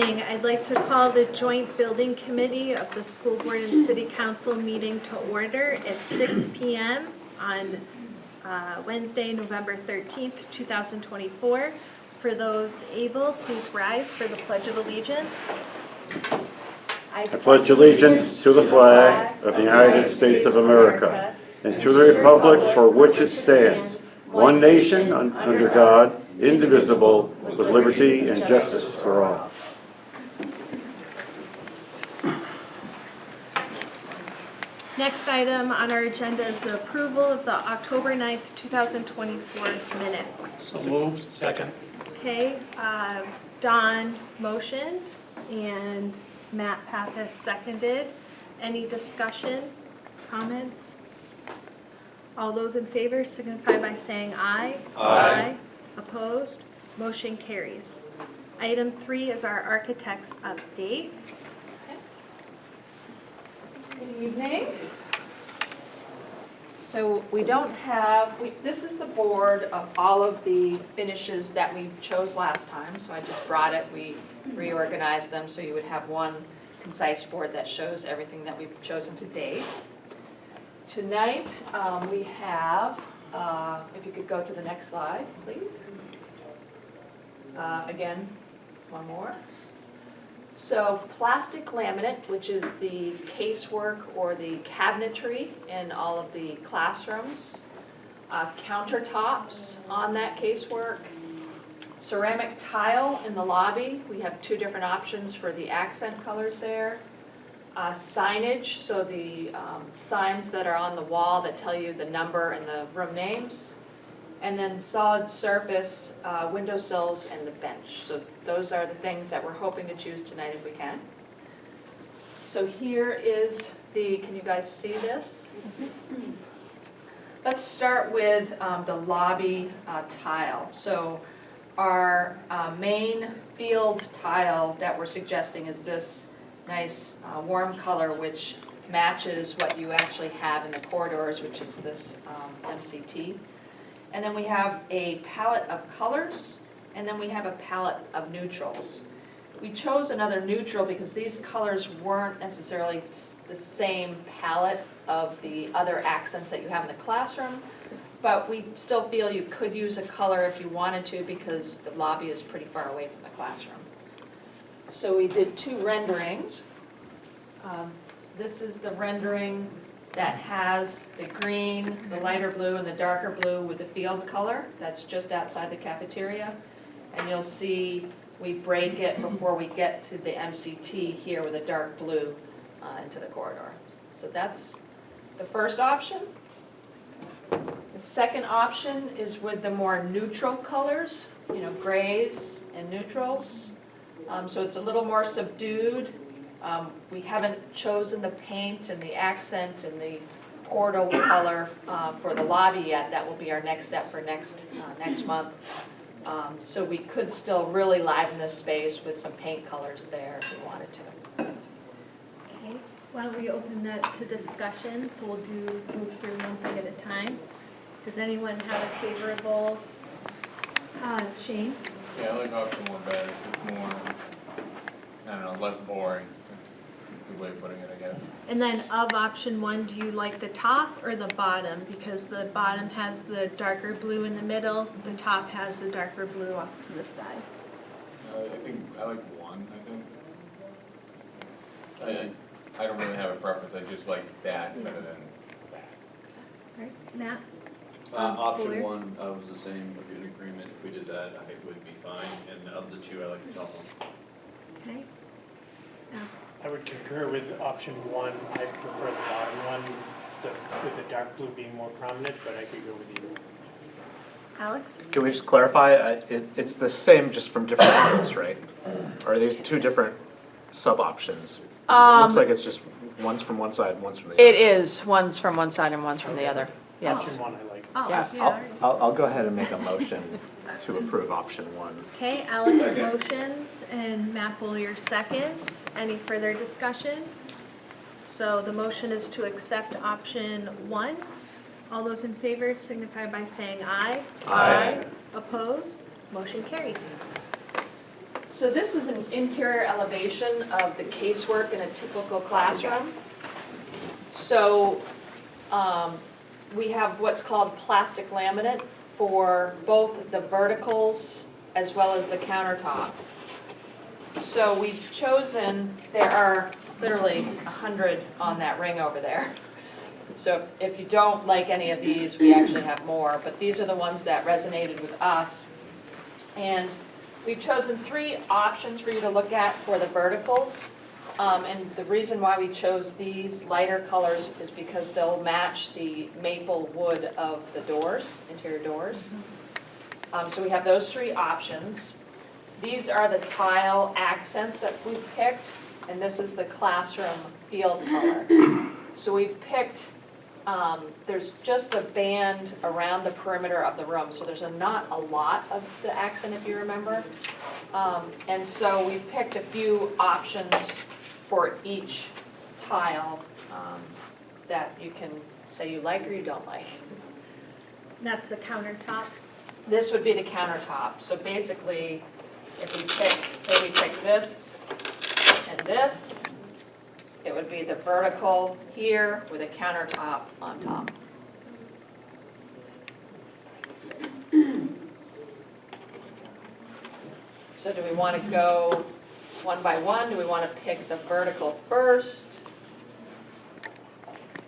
evening. I'd like to call the Joint Building Committee of the School Board and City Council meeting to order at 6 p.m. on Wednesday, November 13th, 2024. For those able, please rise for the Pledge of Allegiance. I pledge allegiance to the flag of the United States of America and to the republic for which it stands, one nation under God, indivisible, with liberty and justice for all. Next item on our agenda is the approval of the October 9th, 2024 minutes. So moved. Second. Okay, Don motioned and Matt Pappas seconded. Any discussion, comments? All those in favor signify by saying aye. Aye. Opposed? Motion carries. Item 3 is our architect's update. Good evening. So we don't have, this is the board of all of the finishes that we chose last time, so I just brought it, we reorganized them so you would have one concise board that shows everything that we've chosen to date. Tonight, we have, if you could go to the next slide, please. Again, one more. So plastic laminate, which is the casework or the cabinetry in all of the classrooms, countertops on that casework, ceramic tile in the lobby. We have 2 different options for the accent colors there. Signage, so the signs that are on the wall that tell you the number and the room names. And then solid surface, windowsills, and the bench. So those are the things that we're hoping to choose tonight if we can. So here is the, can you guys see this? Let's start with the lobby tile. So our main field tile that we're suggesting is this nice warm color which matches what you actually have in the corridors, which is this MCT. And then we have a palette of colors, and then we have a palette of neutrals. We chose another neutral because these colors weren't necessarily the same palette of the other accents that you have in the classroom, but we still feel you could use a color if you wanted to because the lobby is pretty far away from the classroom. So we did 2 renderings. This is the rendering that has the green, the lighter blue, and the darker blue with the field color. That's just outside the cafeteria. And you'll see we break it before we get to the MCT here with a dark blue into the corridor. So that's the first option. The second option is with the more neutral colors, you know, grays and neutrals. So it's a little more subdued. We haven't chosen the paint and the accent and the portal color for the lobby yet. That will be our next step for next month. So we could still really liven this space with some paint colors there if we wanted to. Okay, why don't we open that to discussion? So we'll move through one thing at a time. Does anyone have a favorable, Shane? Yeah, I like option 1 better. It's more, I don't know, less boring. Good way of putting it, I guess. And then of option 1, do you like the top or the bottom? Because the bottom has the darker blue in the middle, the top has the darker blue off to the side. I think I like 1, I think. I don't really have a preference, I just like that better than that. All right, Matt? Option Fuller? 1, I was the same, if you're in agreement, if we did that, I think would be fine, and of the 2, I like the top one. Okay. I would concur with option 1. I prefer the bottom one, with the dark blue being more prominent, but I could go with either. Alex? Can we just clarify, it's the same just from different angles, right? Or are these 2 different sub-options? It looks like it's just one's from one side and one's from the other. It is, one's from one side and one's from the other. Yes. Option 1 I like. Oh, Yes. yeah. I'll go ahead and make a motion to approve option 1. Okay, Alex motions and Matt Bollier seconds. Any further discussion? So the motion is to accept option 1. All those in favor signify by saying aye. Aye. Opposed? Motion carries. So this is an interior elevation of the casework in a typical classroom. So we have what's called plastic laminate for both the verticals as well as the countertop. So we've chosen, there are literally 100 on that ring over there. So if you don't like any of these, we actually have more, but these are the ones that resonated with us. And we've chosen 3 options for you to look at for the verticals. And the reason why we chose these lighter colors is because they'll match the maple wood of the doors, interior doors. So we have those 3 options. These are the tile accents that we've picked, and this is the classroom field color. So we've picked, there's just a band around the perimeter of the room, so there's not a lot of the accent, if you remember. And so we picked a few options for each tile that you can say you like or you don't like. That's the countertop. This would be the countertop. So basically, if we picked, say we picked this and this, it would be the vertical here with a countertop on top. So do we want to go one by one? Do we want to pick the vertical first?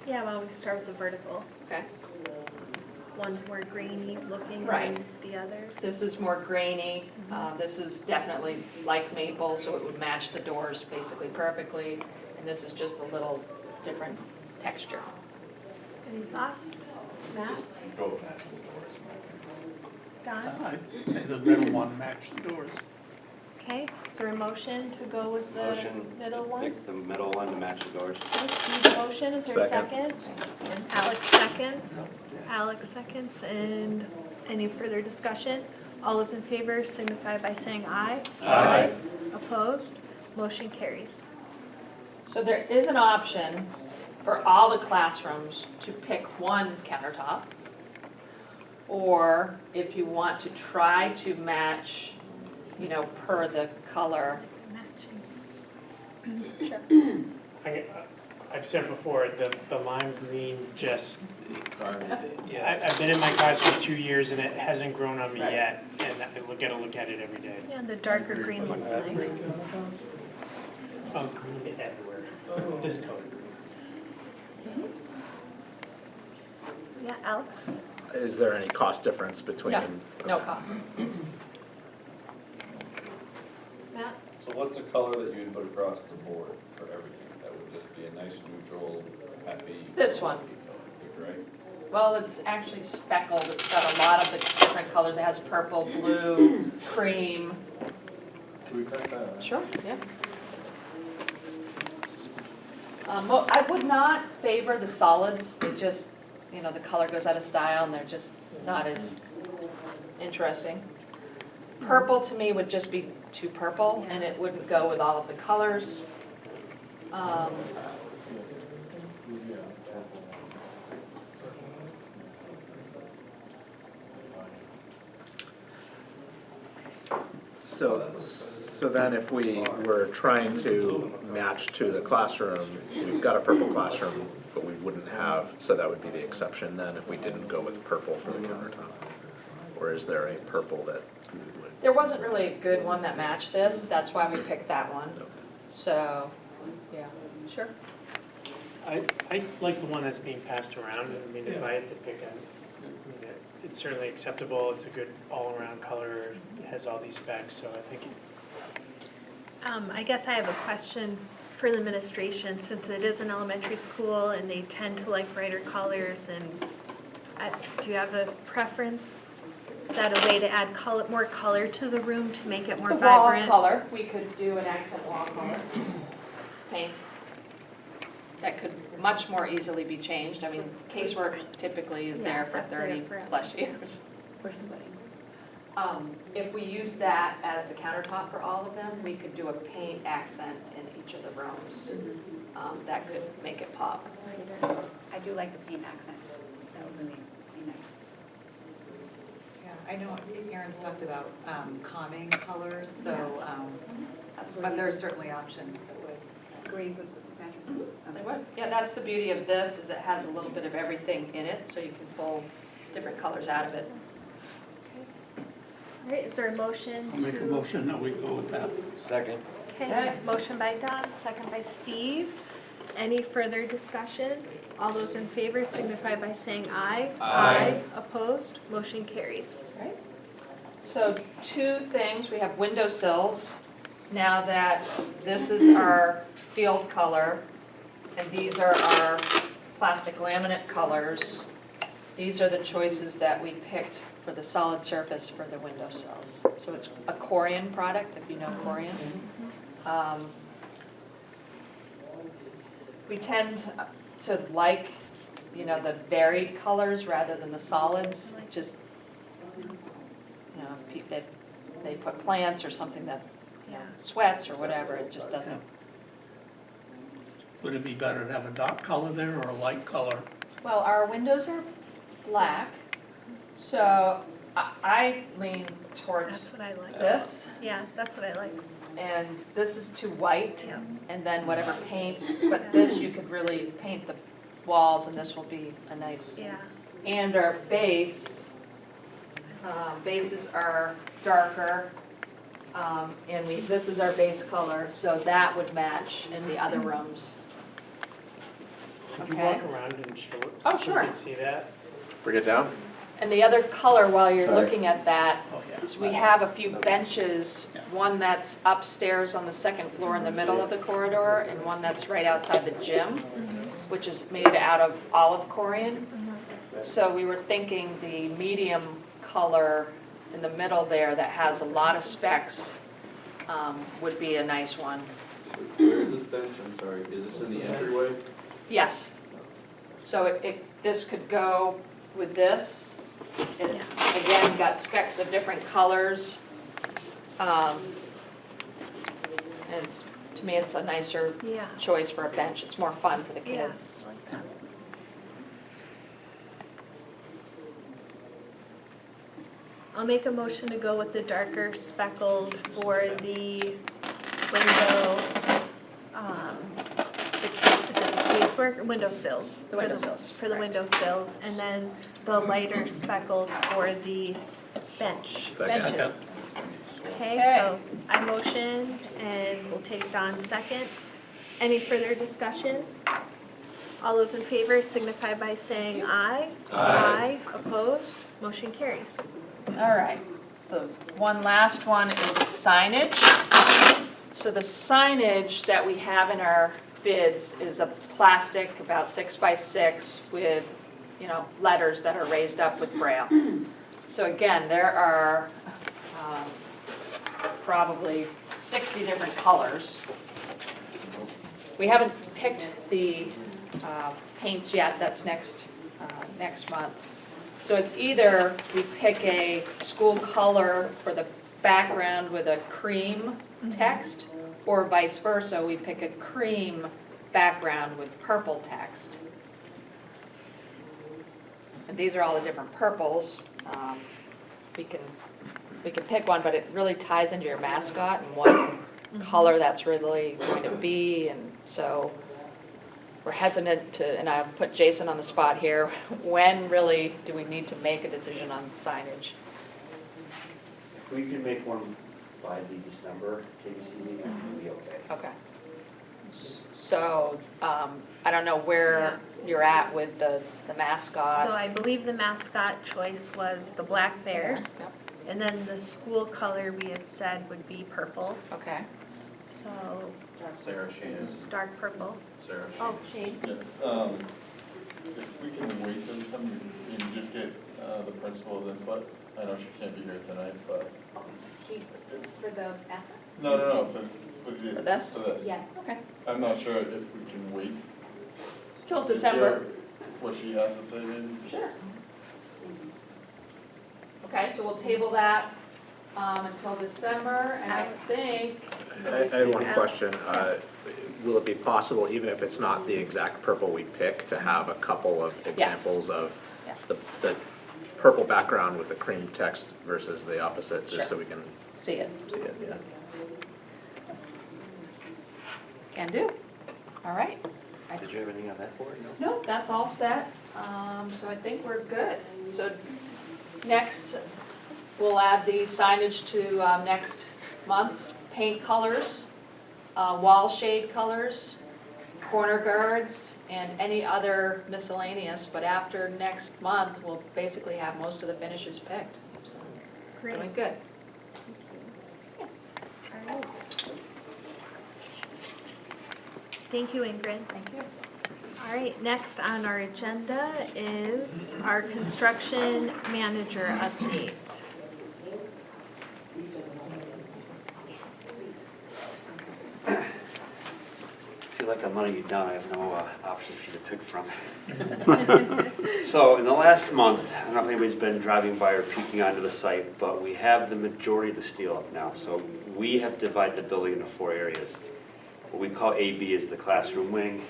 Yeah, well, we start with the vertical. Okay. One's more grainy looking Right. than the others. This is more grainy. This is definitely like maple, so it would match the doors basically perfectly. And this is just a little different texture. Any thoughts? Matt? Go match the doors. Don? I'd say the middle one matched the doors. Okay, is there a motion to go with the Motion middle to one? pick the middle one to match the doors. Okay, Steve's motion, is there a Second. second? Alex seconds. Alex seconds, and any further discussion? All those in favor signify by saying aye. Aye. Opposed? Motion carries. So there is an option for all the classrooms to pick one countertop. Or if you want to try to match, you know, per the color. Matching. Sure. I've said it before, the lime green just, Garbage. I've been in my classroom 2 years and it hasn't grown on me Right. yet, and I gotta look at it every day. Yeah, the darker green looks nice. Green everywhere, this color. Yeah, Alex? Is there any cost difference between? No cost. Matt? So what's the color that you'd put across the board for everything? That would just be a nice neutral, happy. This one. Right? Well, it's actually speckled. It's got a lot of the different colors. It has purple, blue, cream. Can we cut that out? Sure, yeah. Well, I would not favor the solids. They just, you know, the color goes out of style and they're just not as interesting. Purple to me would just be too purple and it wouldn't go with all of the colors. So then if we were trying to match to the classroom, we've got a purple classroom, but we wouldn't have, so that would be the exception then if we didn't go with purple for the countertop? Or is there a purple that we would? There wasn't really a good one that matched this. That's why we picked that one. So, yeah, sure. I like the one that's being passed around. I mean, if I had to pick it's certainly acceptable. It's a good all-around color. It has all these specs, so I think I guess I have a question for the administration, since it is an elementary school and they tend to like brighter colors, and do you have a preference? Is that a way to add more color to the room to make it more The wall vibrant? color, we could do an accent wall color, paint. That could much more easily be changed. I mean, casework typically is there Yeah, for that's there 30 forever. plus years. If we use that as the countertop for all of them, we could do a paint accent in each of the rooms. That could make it pop. I do like the paint accent. That would really be nice. Yeah. I know Aaron's talked about calming colors, so, but there are certainly options that would. Agree with Patrick. They would. Yeah, that's the beauty of this, is it has a little bit of everything in it, so you can pull different colors out of it. All right, is there a motion I'll make a to? motion that we go with that. Second. Okay, motion by Don, second by Steve. Any further discussion? All those in favor signify by saying aye. Aye. Opposed? Motion carries. Right. So two things, we have windowsills. Now that this is our field color, and these are our plastic laminate colors, these are the choices that we picked for the solid surface for the windowsills. So it's a Corian product, if you know Corian. We tend to like, you know, the varied colors rather than the solids, just, you know, if they put plants or something that, you know, sweats or whatever, it just doesn't. Would it be better to have a dark color there or a light color? Well, our windows are black, so I lean That's towards what I like. this, Yeah, that's what I like. and this is too white, Yeah. and then whatever paint, but this you could really paint the walls, and this will be a nice. Yeah. And our bases are darker, and this is our base color, so that would match in the other rooms. Could you Okay. walk around and show it? Oh, So sure. we can see that? Bring it down? And the other color, while you're Sorry. looking at that, Oh, yeah. is we have a few benches, Yeah. one that's upstairs on the second floor in the middle of the corridor, and one that's right outside the gym, which is made out of olive Corian. So we were thinking the medium color in the middle there that has a lot of specs would be a nice one. Where is this bench, I'm sorry, is this in the entryway? Yes. So this could go with this. It's, again, got specks of different colors. And to me, it's a nicer Yeah. choice for a bench. It's more fun for the Yeah. kids. I like that. I'll make a motion to go with the darker speckled for the window, is it the casework, windowsills? The windowsills, For the right. windowsills, and then the lighter speckled for the Second. benches. Okay, Okay. so I motioned and we'll take Don second. Any further discussion? All those in favor signify by saying aye. Aye. Opposed? Motion carries. All right, the one last one is signage. So the signage that we have in our bids is a plastic, about 6 by 6, with, you know, letters that are raised up with Braille. So again, there are probably 60 different colors. We haven't picked the paints yet, that's next month. So it's either we pick a school color for the background with a cream text, or vice versa, we pick a cream background with purple text. And these are all the different purples. We can pick one, but it really ties into your mascot and what color that's really going to be, and so we're hesitant to, and I'll put Jason on the spot here, when really do we need to make a decision on signage? We could make one by the December JBC meeting, it'll be okay. Okay. So, I don't know where you're at with the mascot. So I believe the mascot choice was the black bears. Yep. And then the school color we had said would be purple. Okay. So Sarah Shane. dark purple. Sarah Shane. Oh, shade. Yeah, if we can wait till some, you can just get the principal's input. I know she can't be here tonight, but. For the ethics? No, for For this? For this. Yes. Okay. I'm not sure if we can wait. Till to December. hear What she has to say, maybe. Sure. Okay, so we'll table that until December, and I think. I had one question. Will it be possible, even if it's not the exact purple we pick, to have a couple of examples of Yeah. the purple background with the cream text versus the opposite, Sure. just so we can See it? see it, yeah. Can do. All right. Did you have anything on that board? No? No, that's all set. So I think we're good. So next, we'll add the signage to next month's paint colors, wall shade colors, corner guards, and any other miscellaneous. But after next month, we'll basically have most of the finishes picked. So Great. doing good. All right. Thank you, Ingrid. Thank you. All right, next on our agenda is our construction manager update. I feel like I'm letting you down, I have no option for you to pick from. So in the last month, I don't know if anybody's been driving by or peeking onto the site, but we have the majority of the steel up now. So we have divided the building into 4 areas. What we call AB is the classroom wing.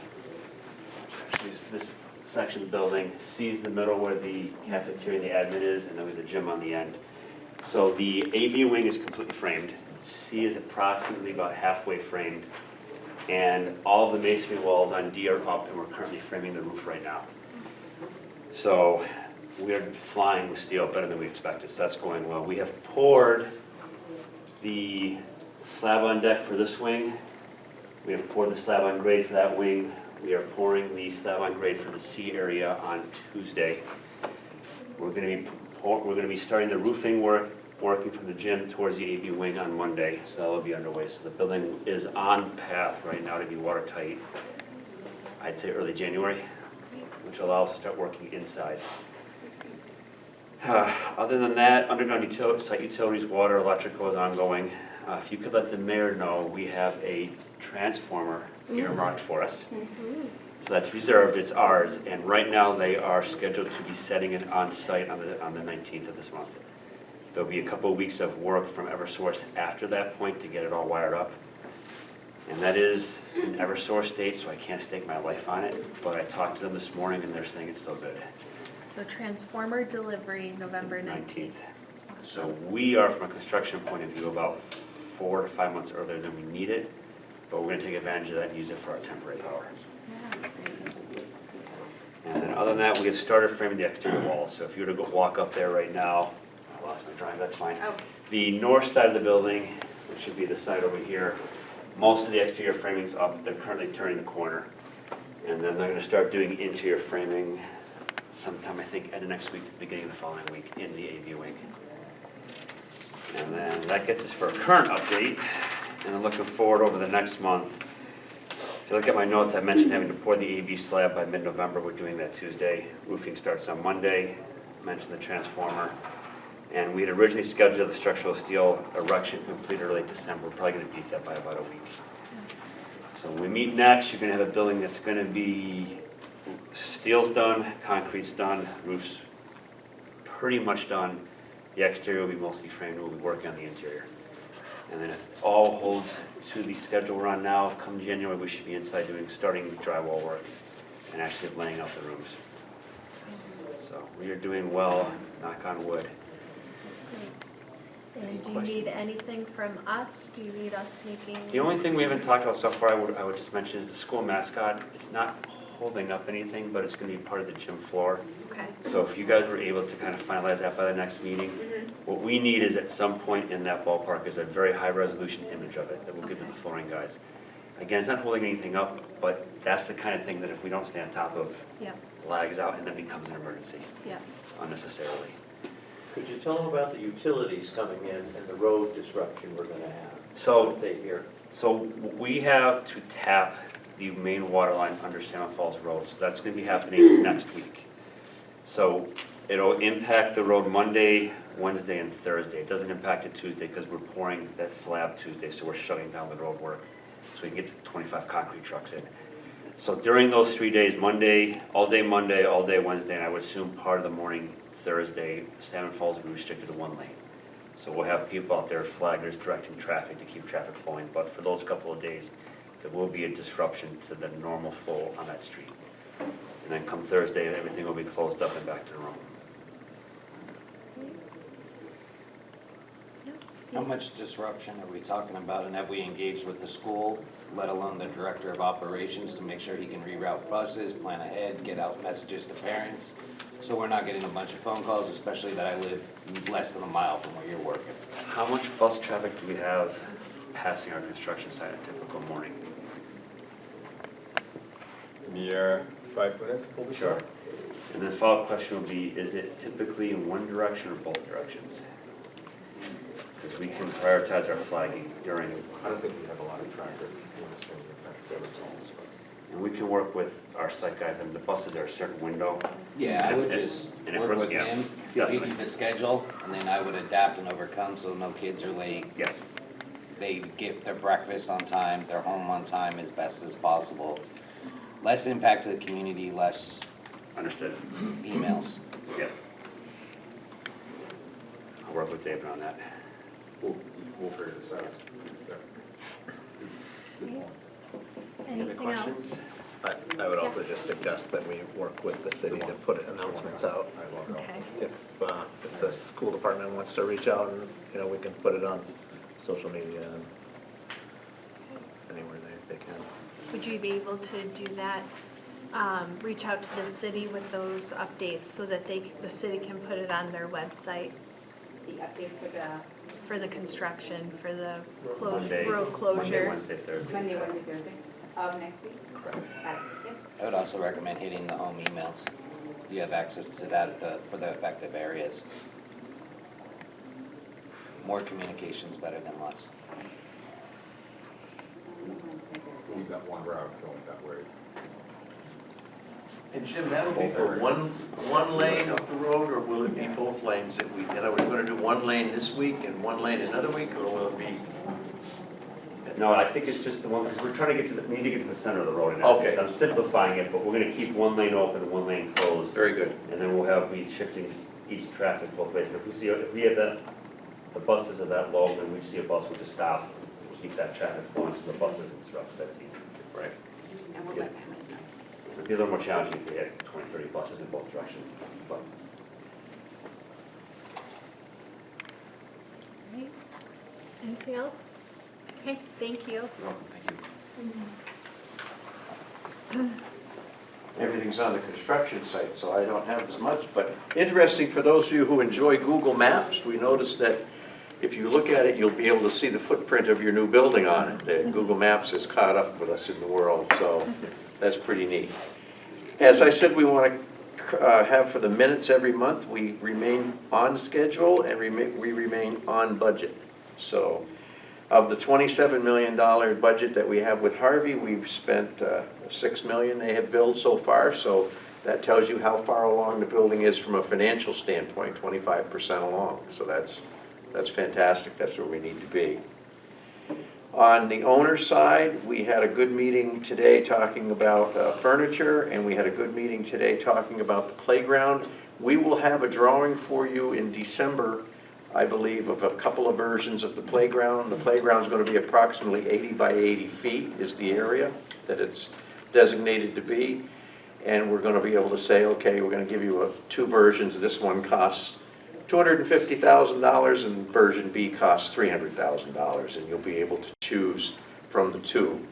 Actually, this section of the building. C is the middle where the cafeteria and the admin is, and then we have the gym on the end. So the AB wing is completely framed. C is approximately about halfway framed. And all of the masonry walls on D are up, and we're currently framing the roof right now. So we are flying with steel better than we expected, so that's going well. We have poured the slab on deck for this wing. We have poured the slab on grade for that wing. We are pouring the slab on grade for the C area on Tuesday. We're going to be starting the roofing working from the gym towards the AB wing on Monday, so that'll be underway. So the building is on path right now to be watertight, I'd say early January, which allows us to start working inside. Other than that, underground site utilities, water, electrical is ongoing. If you could let the mayor know, we have a transformer earmarked for us. So that's reserved, it's ours, and right now they are scheduled to be setting it on site on the 19th of this month. There'll be a couple of weeks of work from Eversource after that point to get it all wired up. And that is an Eversource date, so I can't stake my life on it, but I talked to them this morning and they're saying it's still good. So transformer delivery, November 19th. So we are, from a construction point of view, about 4 to 5 months earlier than we need it, but we're gonna take advantage of that and use it for our temporary power. And then other than that, we have started framing the exterior walls. So if you were to go walk up there right now, I lost my drawing, that's fine. Oh. The north side of the building, which should be the side over here, most of the exterior framing's up. They're currently turning the corner. And then they're gonna start doing interior framing sometime, I think, end of next week to the beginning of the following week in the AV wing. And then that gets us for a current update. And then looking forward over the next month, if you look at my notes, I mentioned having to pour the AB slab by mid-November. We're doing that Tuesday. Roofing starts on Monday. I mentioned the transformer. And we had originally scheduled the structural steel erection complete early December. We're probably going to beat that by about a week. So when we meet next, you're going to have a building that's going to be steel's done, concrete's done, roof's pretty much done. The exterior will be mostly framed. We'll be working on the interior. And then if all holds to the schedule we're on now, come January, we should be inside starting drywall work and actually laying out the rooms. So we are doing well, knock on wood. And do you need anything from us? Do you need us making? The only thing we haven't talked about so far, I would just mention, is the school mascot. It's not holding up anything, but it's going to be part of the gym floor. Okay. So if you guys were able to kind of finalize that by the next meeting, what we need is at some point in that ballpark is a very high resolution image of it that we'll give to the flooring guys. Again, it's not holding anything up, but that's the kind of thing that if we don't stay on top of, Yep, lags out and then becomes an emergency yep. unnecessarily. Could you tell them about the utilities coming in and the road disruption we're gonna have? So, What they hear. so we have to tap the main water line under Salmon Falls Road, so that's gonna be happening next week. So it'll impact the road Monday, Wednesday, and Thursday. It doesn't impact it Tuesday because we're pouring that slab Tuesday, so we're shutting down the road work so we can get the 25 concrete trucks in. So during those 3 days, Monday, all day Wednesday, and I would assume part of the morning Thursday, Salmon Falls will be restricted to 1 lane. So we'll have people out there, flaggers, directing traffic to keep traffic flowing, but for those couple of days, there will be a disruption to the normal flow on that street. And then come Thursday, everything will be closed up and back to normal. How much disruption are we talking about, and have we engaged with the school, let alone the director of operations, to make sure he can reroute buses, plan ahead, get out messages to parents? So we're not getting a bunch of phone calls, especially that I live less than a mile from where you're working. How much bus traffic do we have passing our construction site a typical morning? Near 5 minutes, pull this Sure. up. And then the follow-up question would be, is it typically in one direction or both directions? Because we can prioritize our flagging during, I don't think we have a lot of traffic in the same effect, and we can work with our site guys, and the buses are a certain window. Yeah, I would And- just and if work we're- with yeah, him, definitely. give you the schedule, and then I would adapt and overcome so no kids are late. Yes. They get their breakfast on time, they're home on time as best as possible. Less impact to the community, less Understood. emails. Yep. I'll work with David on that. We'll figure this out. Any other Anything else? questions? I would also just suggest that we work with the city to put announcements out. Okay. If the school department wants to reach out and, you know, we can put it on social media and anywhere they can. Would you be able to do that? Reach out to the city with those updates so that the city can put it on their website The updates for for the construction, for the Monday- road Monday, closure. Wednesday, the Thursday. Monday, Wednesday, Thursday of next week? Correct. Got it. Yep. I would also recommend hitting the home emails. You have access to that for the affected areas. More communication's better than less. We've got one route going that way. And Jim, that'll be for one lane of the road, or will it be both lanes that we, in other words, we're gonna do one lane this week and one lane another week, or will it be? No, I think it's just the one, because we're trying to get to we need to get to the center of the road in Okay. essence. I'm simplifying it, but we're gonna keep one lane open and one lane closed. Very good. And then we'll be shifting each traffic both ways. If we have the buses are that low, then we see a bus, we'll just stop, keep that traffic flowing so the buses and stuff, that's easy. Right. And we'll let families know. It'd be a little more challenging if we had 20, 30 buses in both directions, but. Right. Anything else? Okay, thank you. You're welcome, thank you. Everything's on the construction site, so I don't have as much, but interesting for those of you who enjoy Google Maps, we noticed that if you look at it, you'll be able to see the footprint of your new building on it. The Google Maps has caught up with us in the world, so that's pretty neat. As I said, we want to have for the minutes every month, we remain on schedule and we remain on budget. So of the $27 million budget that we have with Harvey, we've spent $6 million they have billed so far, so that tells you how far along the building is from a financial standpoint, 25% along. So that's fantastic, that's where we need to be. On the owner's side, we had a good meeting today talking about furniture, and we had a good meeting today talking about the playground. We will have a drawing for you in December, I believe, of a couple of versions of the playground. The playground's going to be approximately 80 by 80 feet is the area that it's designated to be. And we're going to be able to say, okay, we're going to give you two versions. This one costs $250,000 and version B costs $300,000, and you'll be able to choose from the two.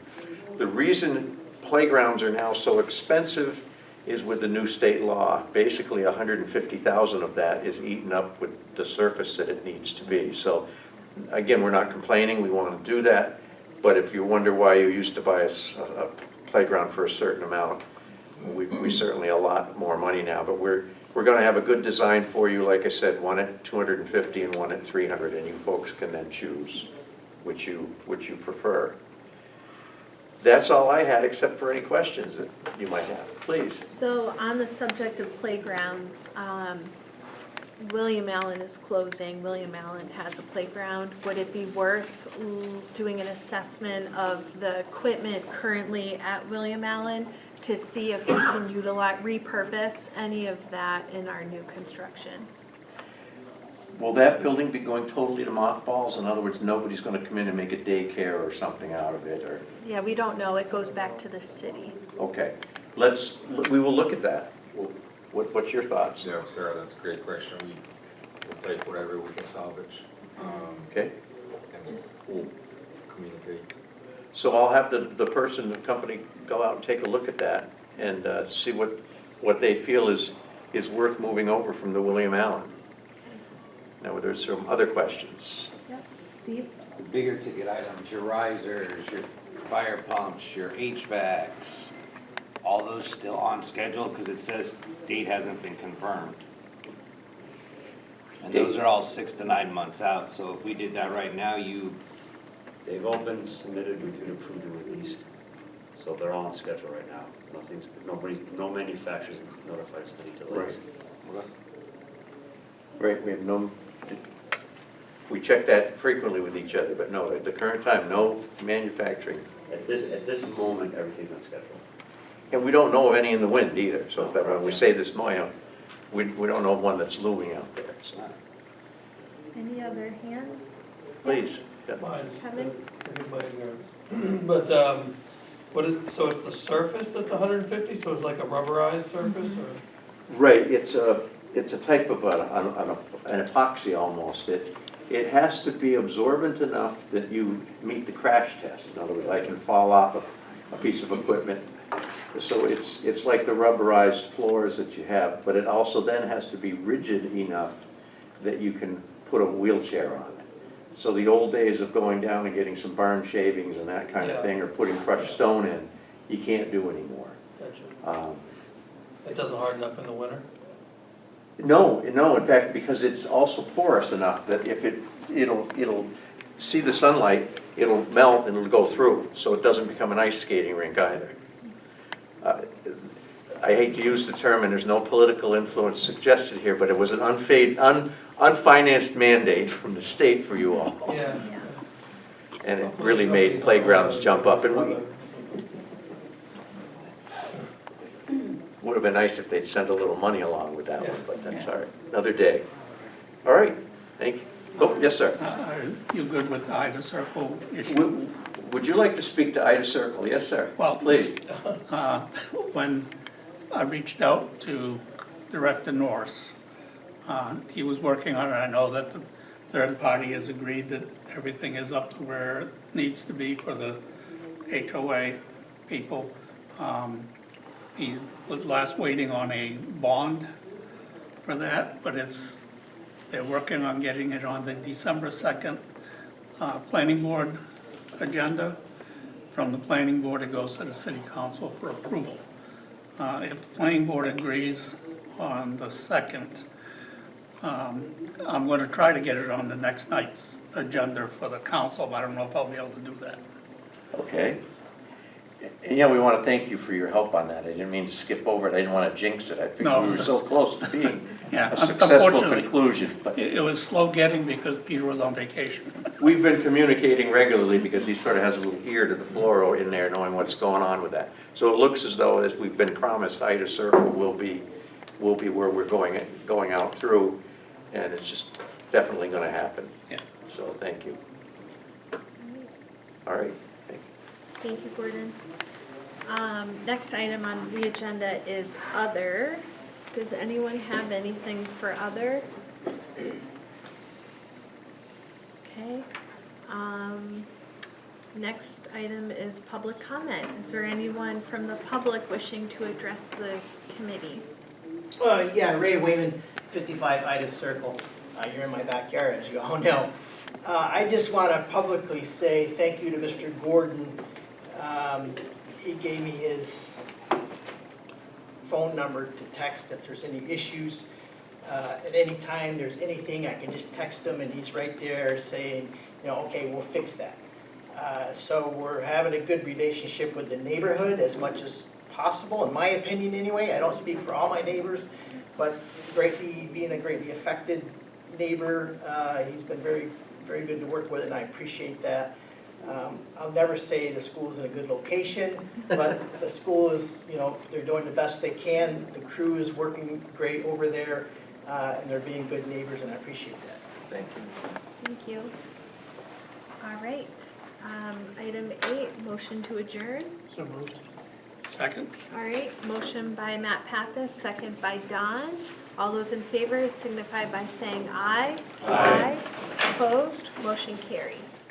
The reason playgrounds are now so expensive is with the new state law. Basically, $150,000 of that is eaten up with the surface that it needs to be. So again, we're not complaining, we want to do that, but if you wonder why you used to buy a playground for a certain amount, we certainly a lot more money now, but we're going to have a good design for you, like I said, one at $250 and one at $300, and you folks can then choose which you prefer. That's all I had, except for any questions that you might have. Please. So on the subject of playgrounds, William Allen is closing. William Allen has a playground. Would it be worth doing an assessment of the equipment currently at William Allen to see if we can repurpose any of that in our new construction? Will that building be going totally to mothballs? In other words, nobody's going to come in and make a daycare or something out of it, or? Yeah, we don't know. It goes back to the city. Okay, we will look at that. What's your thoughts? Yeah, Sarah, that's a great question. We'll take whatever we can salvage. Okay, we'll communicate. So I'll have the person, the company, go out and take a look at that and see what they feel is worth moving over from the William Allen. Now, there's some other questions. Yep. Steve? The bigger ticket items, your risers, your fire pumps, your HVACs, all those still on schedule? Because it says date hasn't been confirmed. And those are all 6 to 9 months out, so if we did that right now, They've all been submitted, we've been approved and released, so they're all on schedule right now. No manufacturers notified us of any delays. Right, we check that frequently with each other, but no, at the current time, no manufacturing. At this moment, everything's on schedule. And we don't know of any in the wind either, so if that, when we say this morning, we don't know of one that's looming out there, so. Any other hands? Please. Yeah. Kevin? Anybody knows. But, so it's the surface that's 150, so it's like a rubberized surface, or? Right, it's a type of an epoxy almost. It has to be absorbent enough that you meet the crash test. In other words, I can fall off a piece of equipment. So it's like the rubberized floors that you have, but it also then has to be rigid enough that you can put a wheelchair on it. So the old days of going down and getting some barn shavings and that kind of thing, or putting crushed stone in, you can't do anymore. Gotcha. It doesn't harden up in the winter? No, in fact, because it's also porous enough that if it'll see the sunlight, it'll melt and it'll go through, so it doesn't become an ice skating rink either. I hate to use the term, and there's no political influence suggested here, but it was an unfinanced mandate from the state for you all. Yeah. And it really made playgrounds jump up, and would have been nice if they'd sent a little money along with that one, but that's all right, another day. All right, thank you. Oh, yes, sir. Are you good with the Ida Circle issue? Would you like to speak to Ida Circle? Yes, sir. Well, Please. When I reached out to Director Norse, he was working on it. I know that the third party has agreed that everything is up to where it needs to be for the HOA people. He was last waiting on a bond for that, but they're working on getting it on the December 2nd planning board agenda. From the planning board, it goes to the city council for approval. If the planning board agrees on the 2nd, I'm going to try to get it on the next night's agenda for the council, but I don't know if I'll be able to do that. Okay. And yeah, we want to thank you for your help on that. I didn't mean to skip over it. I didn't want to jinx it. I figured we were so close to being Yeah, a successful unfortunately, conclusion. But it was slow getting because Peter was on vacation. we've been communicating regularly because he sort of has a little ear to the floor in there, knowing what's going on with that. So it looks as though, as we've been promised, Ida Circle will be where we're going out through, and it's just definitely going to happen. Yeah. So thank you. All right. Thank you. Thank you, Gordon. Next item on the agenda is other. Does anyone have anything for other? Okay. Next item is public comment. Is there anyone from the public wishing to address the committee? Yeah, Ray Wayman, 55 Ida Circle. You're in my backyard, as you all know. I just want to publicly say thank you to Mr. Gordon. He gave me his phone number to text if there's any issues. At any time there's anything, I can just text him and he's right there saying, you know, okay, we'll fix that. So we're having a good relationship with the neighborhood as much as possible, in my opinion anyway. I don't speak for all my neighbors, but being a greatly affected neighbor, he's been very, very good to work with, and I appreciate that. I'll never say the school's in a good location, but the school is, you know, they're doing the best they can. The crew is working great over there, and they're being good neighbors, and I appreciate that. Thank you. Thank you. All right. Item 8, motion to adjourn. So moved. Second. All right, motion by Matt Pappas, second by Don. All those in favor signify by saying aye. Aye. Opposed, motion carries.